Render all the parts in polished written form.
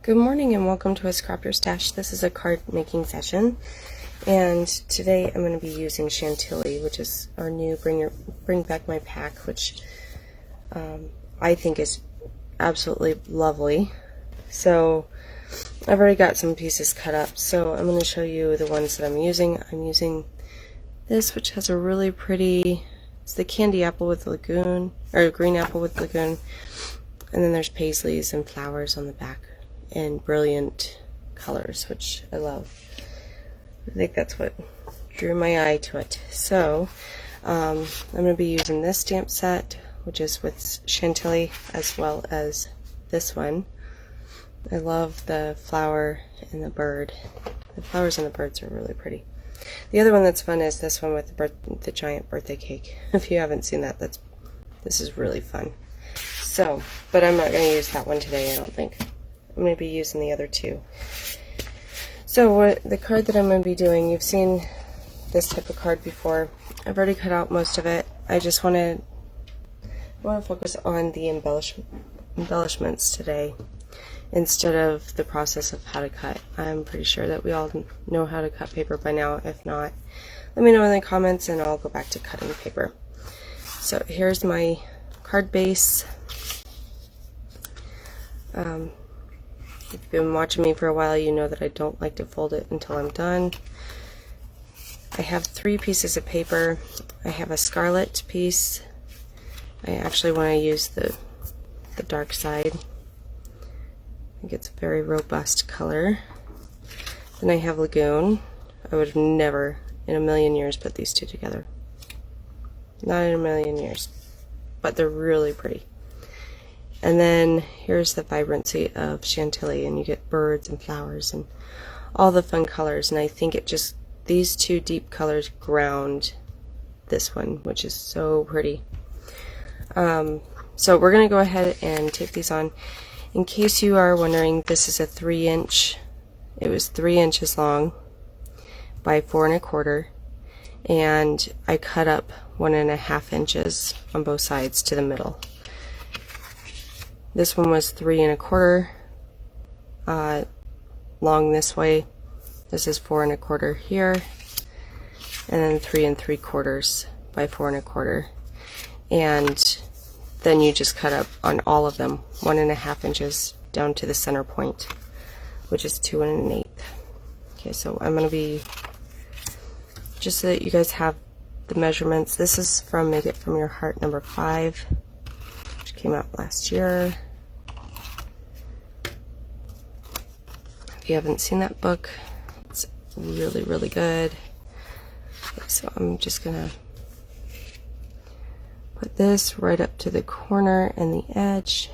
Good morning and welcome to a Scrap Your Stash. This is a card making session, and today I'm going to be using Chantilly, which is our new Bring Back My Pack, which I think is absolutely lovely. So I've already got some pieces cut up, so I'm going to show you the ones that I'm using. I'm using this, which has a really pretty, it's the candy apple with lagoon, or green apple with lagoon, and then there's paisleys and flowers on the back in brilliant colors, which I love. I think that's what drew my eye to it. So I'm going to be using this stamp set, which is with Chantilly, as well as this one. I love the flower and the bird. The flowers and the birds are really pretty. The other one that's fun is this one with the giant birthday cake. If you haven't seen that, this is really fun. So, but I'm not going to use that one today, I don't think. I'm going to be using the other two. So the card that I'm going to be doing, you've seen this type of card before. I've already cut out most of it. I just want to focus on the embellishments today instead of the process of how to cut. I'm pretty sure that we all know how to cut paper by now. If not, let me know in the comments and I'll go back to cutting paper. So here's my card base. If you've been watching me for a while, you know that I don't like to fold it until I'm done. I have 3 pieces of paper. I have a scarlet piece. I actually want to use the dark side. I think it's a very robust color. Then I have lagoon. I would have never in a million years put these two together. Not in a million years. But they're really pretty. And then here's the vibrancy of Chantilly, and you get birds and flowers and all the fun colors. And I think it just, these two deep colors ground this one, which is so pretty. So we're going to go ahead and take these on. In case you are wondering, this is a 3-inch. It was 3 inches long by 4 1/4, and I cut up 1 1/2 inches on both sides to the middle. This one was 3 1/4 long this way. This is 4 1/4 here, and then 3 3/4 by 4 1/4. And then you just cut up on all of them 1 1/2 inches down to the center point, which is 2 1/8. Okay, so I'm going to be, just so that you guys have the measurements, this is from Make It From Your Heart number 5, which came out last year. If you haven't seen that book, it's really, really good. Okay, so I'm just gonna put this right up to the corner and the edge.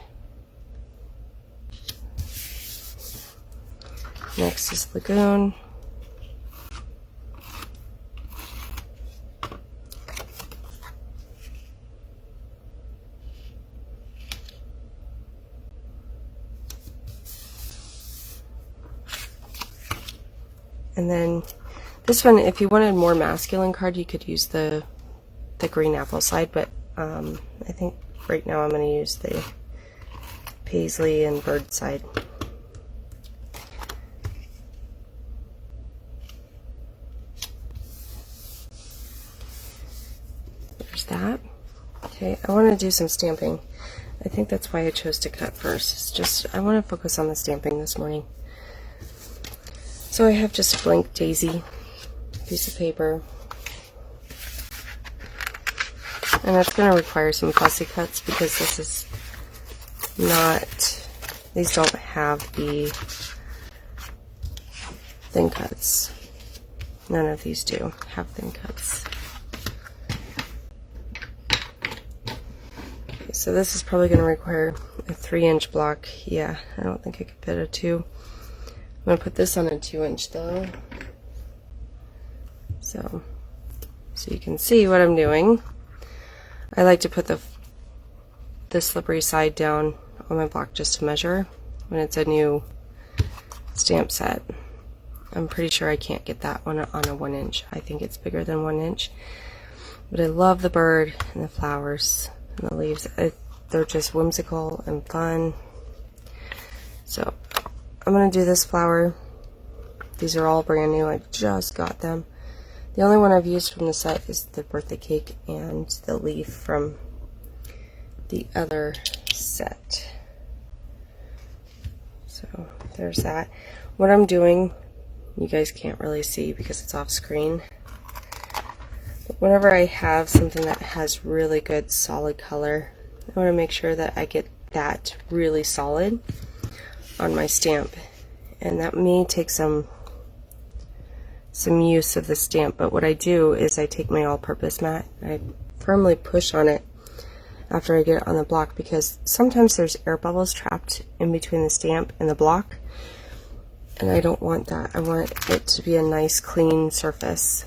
Next is lagoon. And then this one, if you wanted more masculine card, you could use the green apple side, but I think right now I'm going to use the paisley and bird side. There's that. Okay, I want to do some stamping. I think that's why I chose to cut first. It's just, I want to focus on the stamping this morning. So I have just a blank daisy piece of paper, and that's going to require some fussy cuts because this is not, these don't have the thin cuts. None of these do have thin cuts. Okay, so this is probably going to require a 3-inch block. Yeah, I don't think I could fit a 2. I'm going to put this on a 2-inch though, so you can see what I'm doing. I like to put the slippery side down on my block just to measure when it's a new stamp set. I'm pretty sure I can't get that one on a 1 inch. I think it's bigger than 1 inch. But I love the bird and the flowers and the leaves. They're just whimsical and fun. So I'm going to do this flower. These are all brand new. I just got them. The only one I've used from the set is the birthday cake and the leaf from the other set. So there's that. What I'm doing, you guys can't really see because it's off screen. But whenever I have something that has really good solid color, I want to make sure that I get that really solid on my stamp. And that may take some use of the stamp, but what I do is I take my all-purpose mat and I firmly push on it after I get it on the block, because sometimes there's air bubbles trapped in between the stamp and the block, and I don't want that. I want it to be a nice clean surface.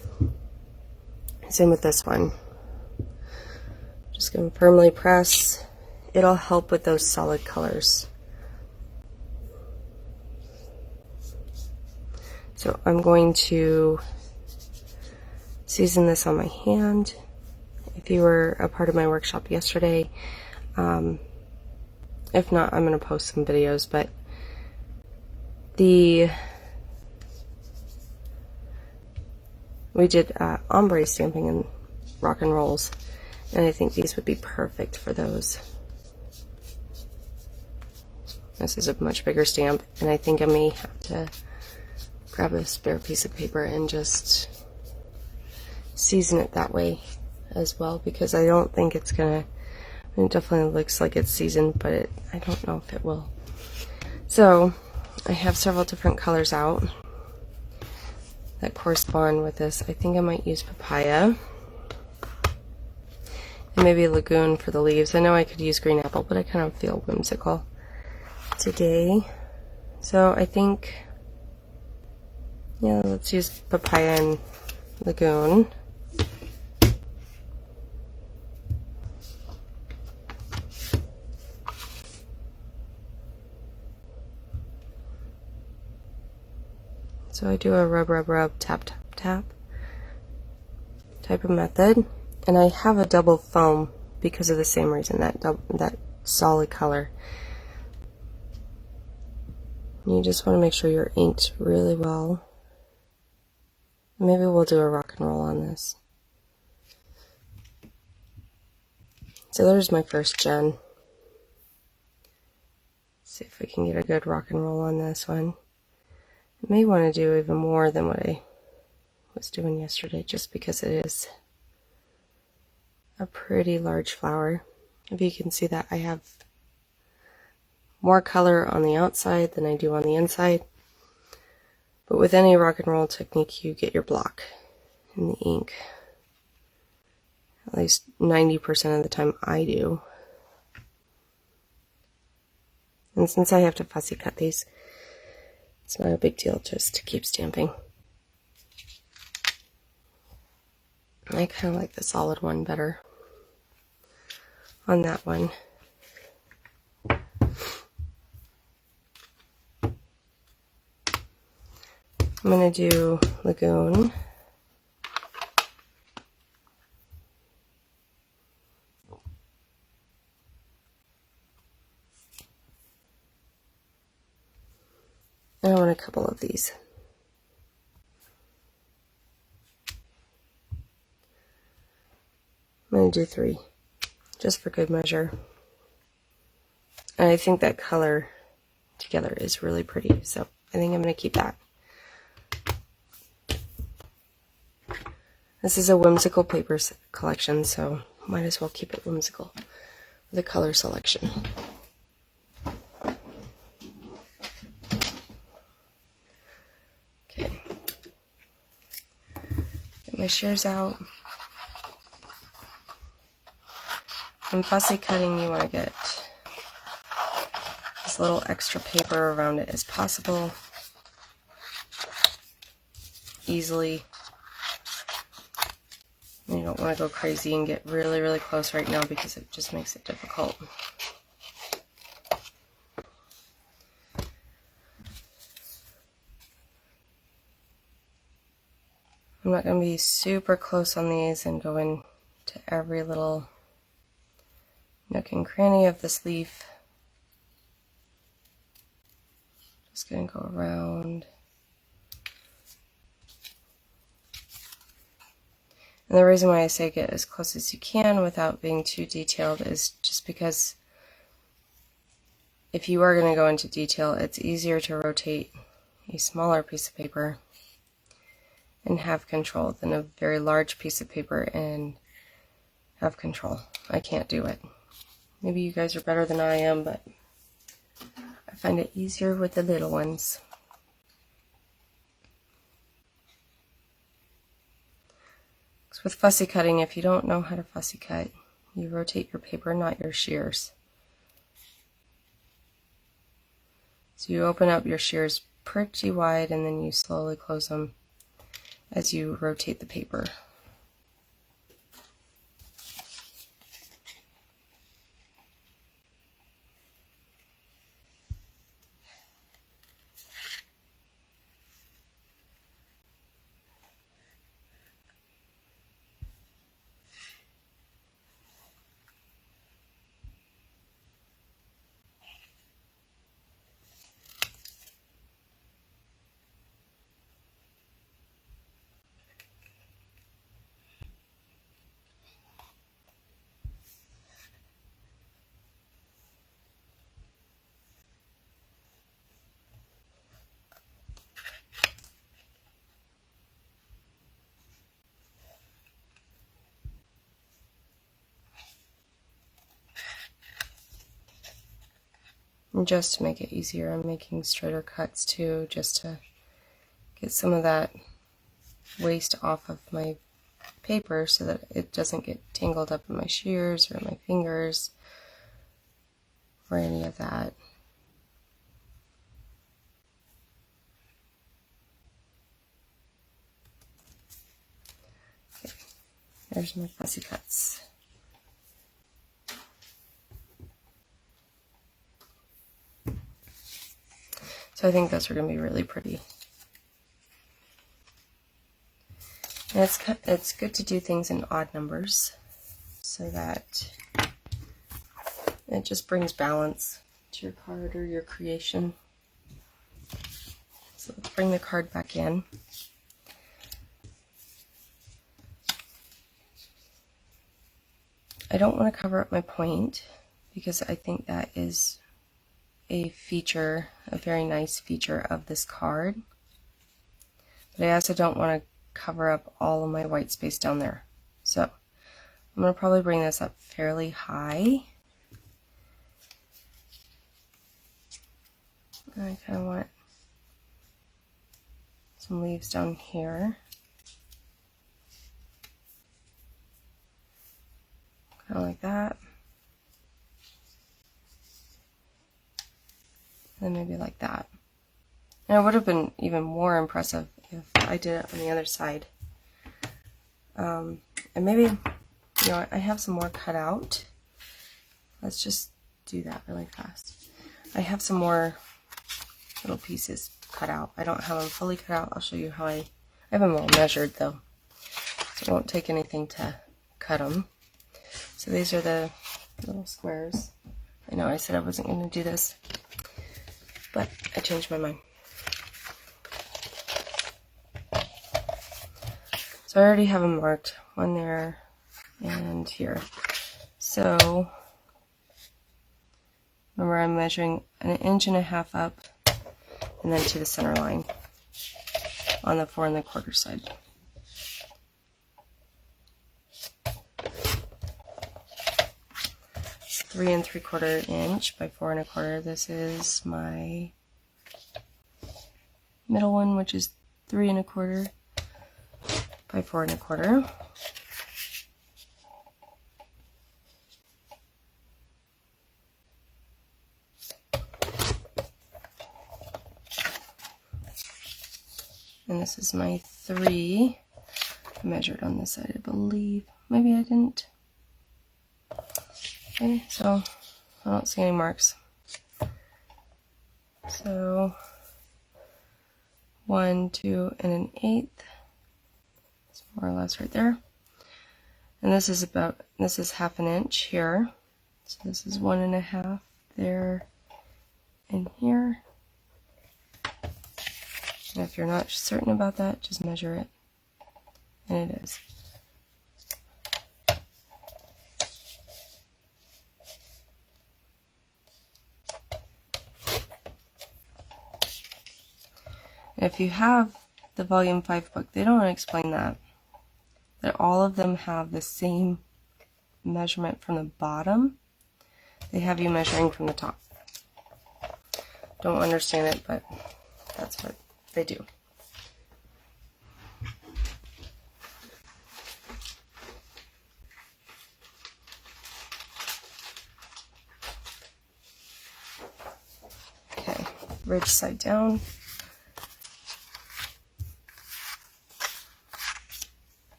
Same with this one. Just going to firmly press. It'll help with those solid colors. So I'm going to season this on my hand. If you were a part of my workshop yesterday, if not, I'm going to post some videos, but we did ombre stamping and rock and rolls, and I think these would be perfect for those. This is a much bigger stamp, and I think I may have to grab a spare piece of paper and just season it that way as well, because I don't think it's gonna, it definitely looks like it's seasoned, but I don't know if it will. So I have several different colors out that correspond with this. I think I might use papaya and maybe lagoon for the leaves. I know I could use green apple, but I kind of feel whimsical today. So I think, yeah, let's use papaya and lagoon. So I do a rub, rub, rub, tap, tap, tap type of method. And I have a double foam because of the same reason, that solid color. You just want to make sure you're inked really well. Maybe we'll do a rock and roll on this. So there's my first gen. See if we can get a good rock and roll on this one. I may want to do even more than what I was doing yesterday, just because it is a pretty large flower. If you can see that, I have more color on the outside than I do on the inside. But with any rock and roll technique, you get your block in the ink. At least 90% of the time I do. And since I have to fussy cut these, it's not a big deal just to keep stamping. I kind of like the solid one better on that one. I'm going to do lagoon. And I want a couple of these. I'm going to do 3, just for good measure. And I think that color together is really pretty, so I think I'm going to keep that. This is a whimsical paper collection, so might as well keep it whimsical with a color selection. Okay. Get my shears out. When fussy cutting, you want to get as little extra paper around it as possible. Easily. You don't want to go crazy and get really, really close right now because it just makes it difficult. I'm not going to be super close on these and go into every little nook and cranny of this leaf. Just going to go around. And the reason why I say get as close as you can without being too detailed is just because if you are going to go into detail, it's easier to rotate a smaller piece of paper and have control than a very large piece of paper and have control. I can't do it. Maybe you guys are better than I am, but I find it easier with the little ones. With fussy cutting, if you don't know how to fussy cut, you rotate your paper, not your shears. So you open up your shears pretty wide and then you slowly close them as you rotate the paper. And just to make it easier, I'm making straighter cuts too, just to get some of that waste off of my paper so that it doesn't get tangled up in my shears or my fingers or any of that. Okay, there's my fussy cuts. So I think those are going to be really pretty. And it's good to do things in odd numbers so that it just brings balance to your card or your creation. So let's bring the card back in. I don't want to cover up my point because I think that is a feature, a very nice feature of this card. But I also don't want to cover up all of my white space down there. So I'm going to probably bring this up fairly high. I kind of want some leaves down here. Kind of like that. And maybe like that. And it would have been even more impressive if I did it on the other side. And maybe, you know, I have some more cut out. Let's just do that really fast. I have some more little pieces cut out. I don't have them fully cut out. I'll show you how I have them all measured though. So it won't take anything to cut them. So these are the little squares. I know I said I wasn't going to do this, but I changed my mind. So I already have them marked, one there and here. So remember, I'm measuring 1.5 inches up and then to the center line on the 4 1/4 side. Three and 3/4 inch by 4 1/4. This is my middle one, which is 3 1/4 by 4 1/4. And this is my 3. I measured on this side, I believe. Maybe I didn't. Okay, so I don't see any marks. So 1, 2, and 1/8. It's more or less right there. And this is 1/2 inch here. So this is 1.5 there and here. if you're not certain about that, just measure it. And it is. If you have the Volume 5 book, they don't explain that. That all of them have the same measurement from the bottom. They have you measuring from the top. Don't understand it, but that's what they do. Okay, ridge side down.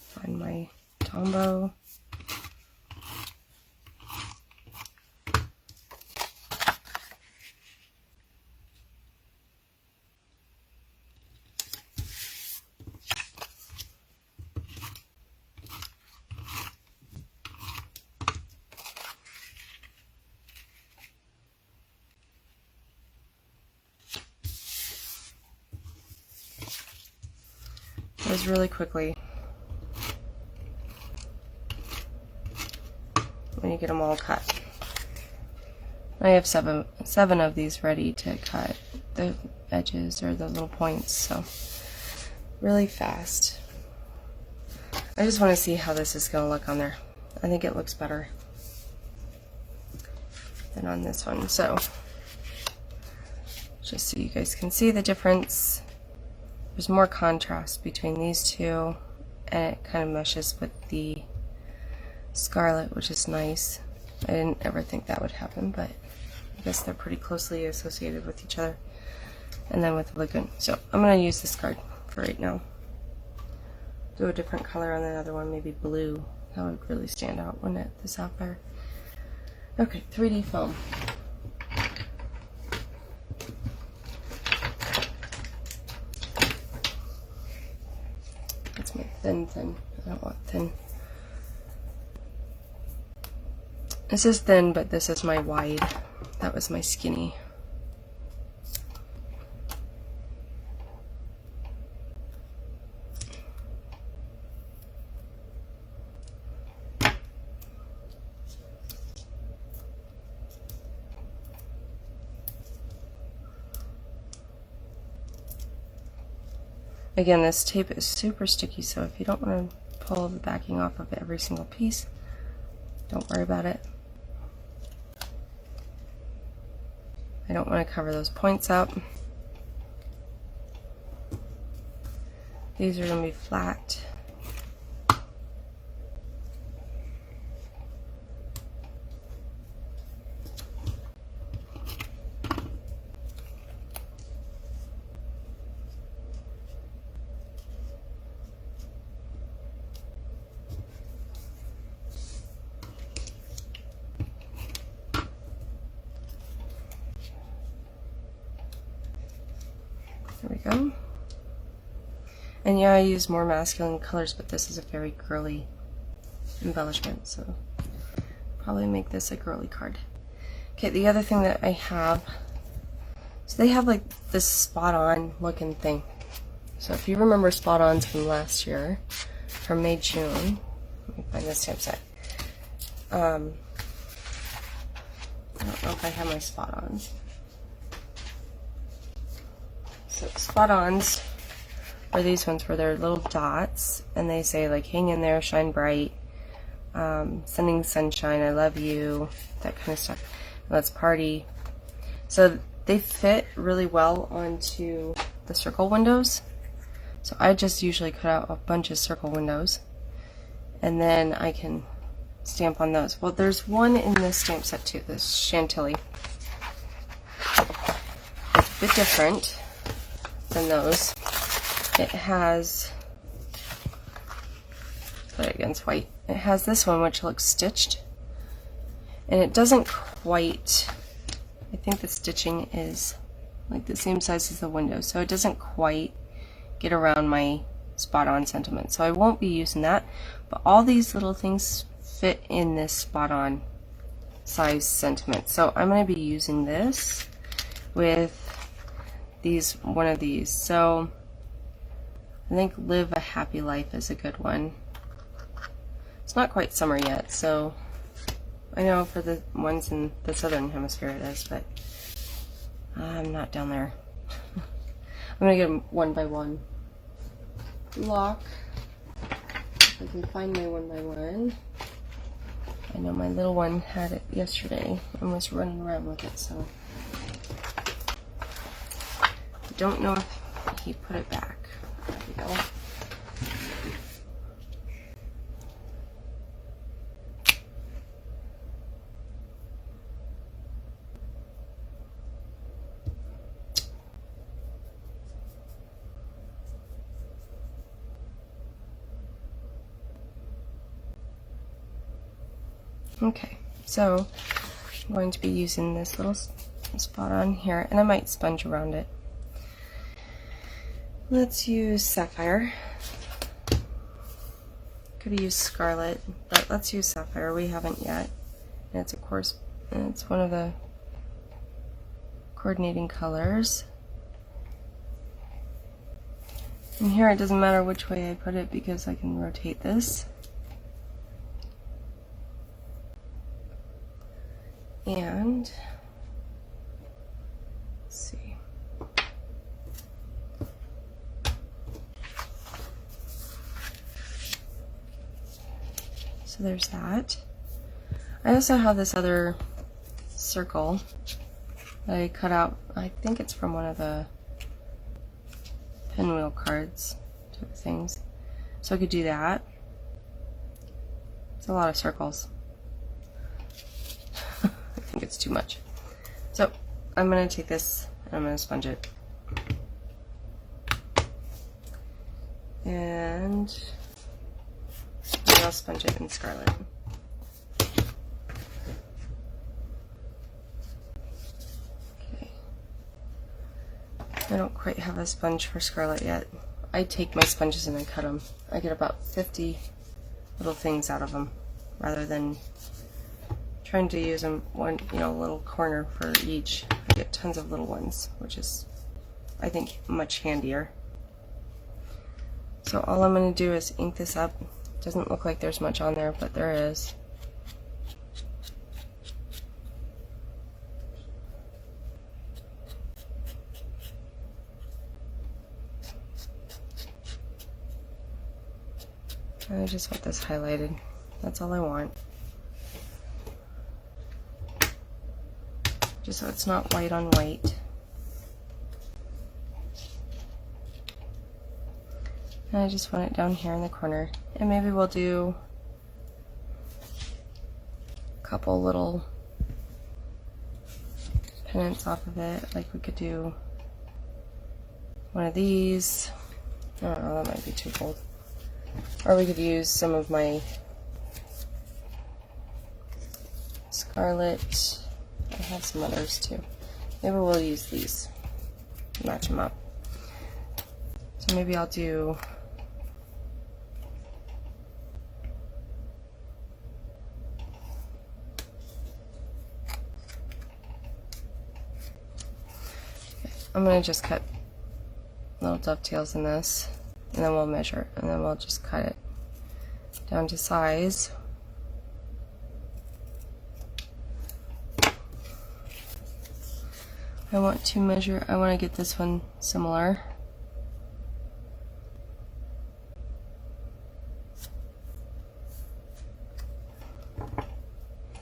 Find my Tombow. Goes really quickly when you get them all cut. I have seven of these ready to cut the edges or the little points, so really fast. I just want to see how this is going to look on there. I think it looks better than on this one, so just so you guys can see the difference. There's more contrast between these two, and it kind of meshes with the scarlet, which is nice. I didn't ever think that would happen, but I guess they're pretty closely associated with each other. And then with the lagoon. So I'm going to use this card for right now. Do a different color on the other one, maybe blue. That would really stand out, wouldn't it? The sapphire. Okay, 3D foam. That's my thin. I don't want thin. This is thin, but this is my wide. That was my skinny. Again, this tape is super sticky, so if you don't want to pull the backing off of every single piece, don't worry about it. I don't want to cover those points up. These are going to be flat. There we go. And yeah, I use more masculine colors, but this is a very girly embellishment, so probably make this a girly card. Okay, the other thing that I have, so they have like this spot-on looking thing. So if you remember spot-ons from last year, from May, June, let me find this stamp set. I don't know if I have my spot-ons. So spot-ons are these ones where they're little dots, and they say like hang in there, shine bright, sending sunshine, I love you, that kind of stuff. Let's party. So they fit really well onto the circle windows. So I just usually cut out a bunch of circle windows, and then I can stamp on those. Well, there's one in this stamp set too, this Chantilly. It's a bit different than those. It has, put it against white, it has this one which looks stitched, and it doesn't quite, I think the stitching is like the same size as the window, so it doesn't quite get around my spot-on sentiment, so I won't be using that, but all these little things fit in this spot-on size sentiment, so I'm going to be using this. with one of these. So I think Live a Happy Life is a good one. It's not quite summer yet, so I know for the ones in the southern hemisphere it is, but I'm not down there. I'm gonna get them one by one. Lock. If I can find my one by one. I know my little one had it yesterday and was running around with it, so I don't know if he put it back. There we go. Okay, so I'm going to be using this little spot on here, and I might sponge around it. Let's use Sapphire. Could have used Scarlet, but let's use Sapphire. We haven't yet. And it's, of course, it's one of the coordinating colors. And here it doesn't matter which way I put it because I can rotate this. And let's see. So there's that. I also have this other circle that I cut out. I think it's from one of the pinwheel cards type of things. So I could do that. It's a lot of circles. I think it's too much. So I'm going to take this and I'm going to sponge it. And I'll sponge it in Scarlet. Okay. I don't quite have a sponge for Scarlet yet. I take my sponges and I cut them. I get about 50 little things out of them rather than trying to use them one, little corner for each. I get tons of little ones, which is, I think, much handier. So all I'm going to do is ink this up. Doesn't look like there's much on there, but there is. I just want this highlighted. That's all I want. Just so it's not white on white. And I just want it down here in the corner. And maybe we'll do a couple little pennants off of it. Like we could do one of these. I don't know, that might be too bold. Or we could use some of my Scarlet. I have some others too. Maybe we'll use these. Match them up. So maybe I'll do I'm going to just cut little dovetails in this, and then we'll measure, and then we'll just cut it down to size. I want to get this one similar.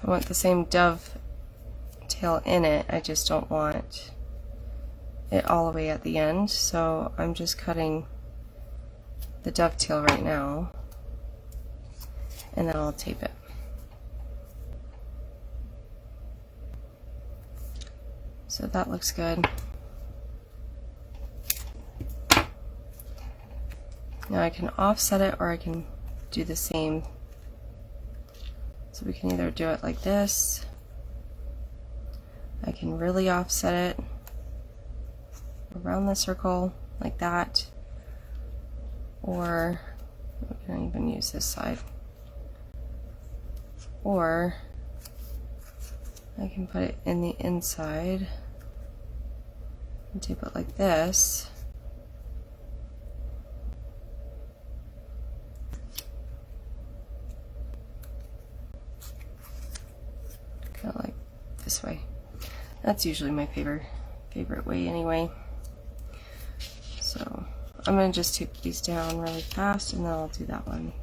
I want the same dovetail in it, I just don't want it all the way at the end, so I'm just cutting the dovetail right now, and then I'll tape it. So that looks good. Now I can offset it or I can do the same. So we can either do it like this. I can really offset it around the circle like that. Or we can even use this side. Or I can put it in the inside. and tape it like this. Kind of like this way. That's usually my favorite way anyway. So I'm going to just tape these down really fast and then I'll do that one.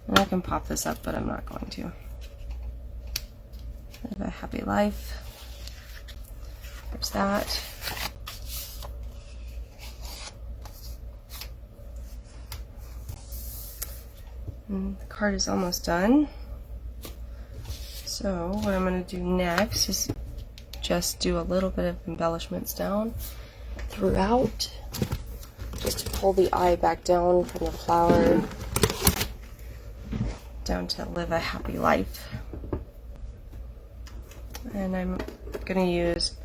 And I can pop this up, but I'm not going to. Live a happy life. There's that. And the card is almost done. So what I'm going to do next is just do a little bit of embellishments down throughout, just to pull the eye back down from the flower down to live a happy life. And I'm going to use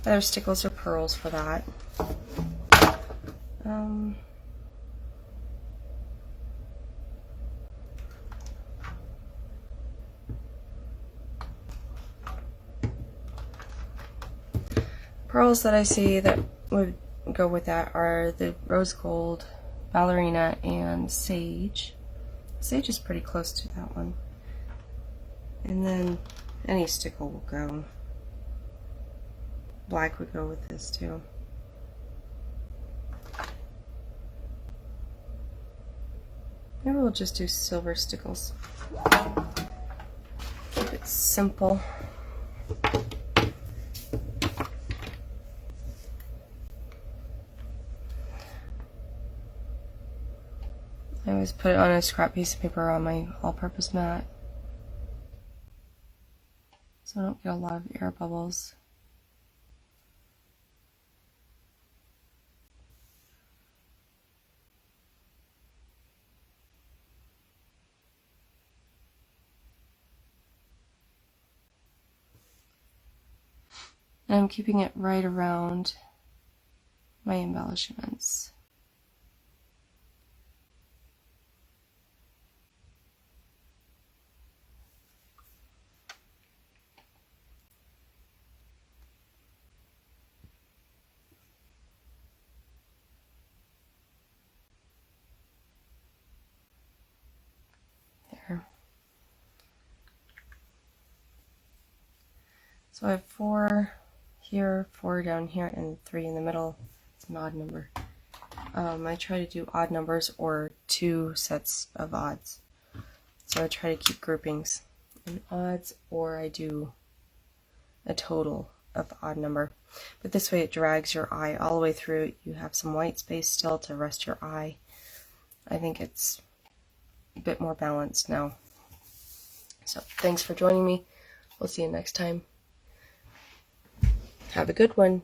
either stickles or pearls for that. Pearls that I see that would go with that are the rose gold, ballerina, and sage. Sage is pretty close to that one. And then any stickle will go. Black would go with this too. Maybe we'll just do silver stickles. Keep it simple. I always put it on a scrap piece of paper on my all-purpose mat, so I don't get a lot of air bubbles. And I'm keeping it right around my embellishments. There. So I have 4 here, 4 down here, and 3 in the middle. It's an odd number. I try to do odd numbers or 2 sets of odds. So I try to keep groupings in odds, or I do a total of odd number. But this way it drags your eye all the way through. You have some white space still to rest your eye. I think it's a bit more balanced now. So thanks for joining me. We'll see you next time. Have a good one.